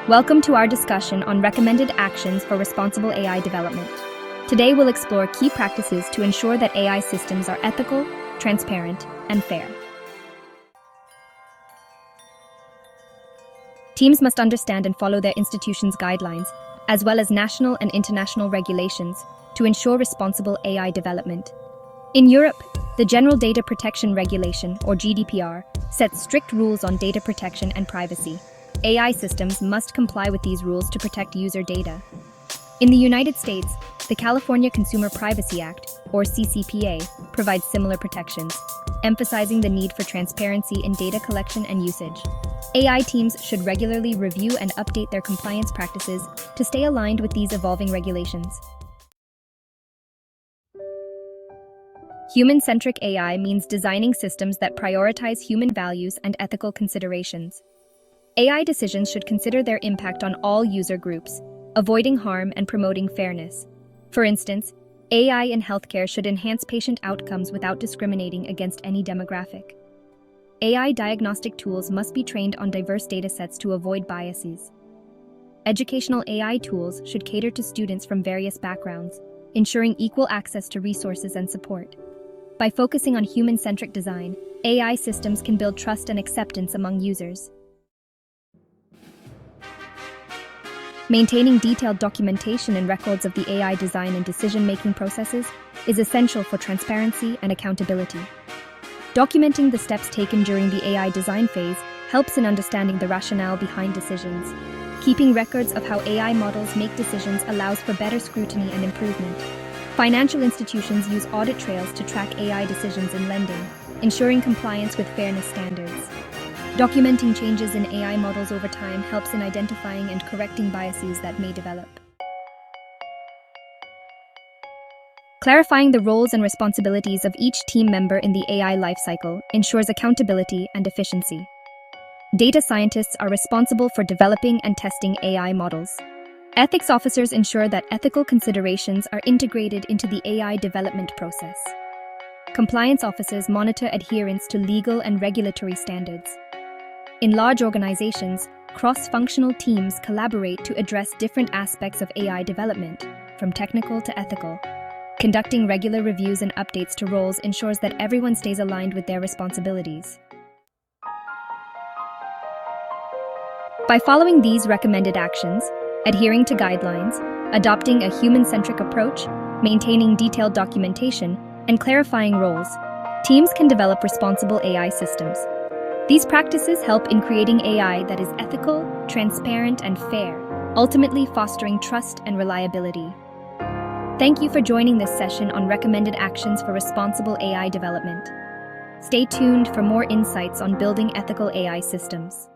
Welcome to our discussion on recommended actions for responsible AI development. Today we'll explore key practices to ensure that AI systems are ethical, transparent, and fair. Teams must understand and follow their institution's guidelines, as well as national and international regulations, to ensure responsible AI development. In Europe, the General Data Protection Regulation, or GDPR, sets strict rules on data protection and privacy. AI systems must comply with these rules to protect user data. In the United States, the California Consumer Privacy Act, or CCPA, provides similar protections, emphasizing the need for transparency in data collection and usage. AI teams should regularly review and update their compliance practices to stay aligned with these evolving regulations. Human-centric AI means designing systems that prioritize human values and ethical considerations. AI decisions should consider their impact on all user groups, avoiding harm and promoting fairness. For instance, AI in healthcare should enhance patient outcomes without discriminating against any demographic. AI diagnostic tools must be trained on diverse datasets to avoid biases. Educational AI tools should cater to students from various backgrounds, ensuring equal access to resources and support. By focusing on human-centric design, AI systems can build trust and acceptance among users. Maintaining detailed documentation and records of the AI design and decision-making processes is essential for transparency and accountability. Documenting the steps taken during the AI design phase helps in understanding the rationale behind decisions. Keeping records of how AI models make decisions allows for better scrutiny and improvement. Financial institutions use audit trails to track AI decisions in lending, ensuring compliance with fairness standards. Documenting changes in AI models over time helps in identifying and correcting biases that may develop. Clarifying the roles and responsibilities of each team member in the AI lifecycle ensures accountability and efficiency. Data scientists are responsible for developing and testing AI models. Ethics officers ensure that ethical considerations are integrated into the AI development process. Compliance officers monitor adherence to legal and regulatory standards. In large organizations, cross-functional teams collaborate to address different aspects of AI development, from technical to ethical. Conducting regular reviews and updates to roles ensures that everyone stays aligned with their responsibilities. By following these recommended actions, adhering to guidelines, adopting a human-centric approach, maintaining detailed documentation, and clarifying roles, teams can develop responsible AI systems. These practices help in creating AI that is ethical, transparent, and fair, ultimately fostering trust and reliability. Thank you for joining this session on recommended actions for responsible AI development. Stay tuned for more insights on building ethical AI systems.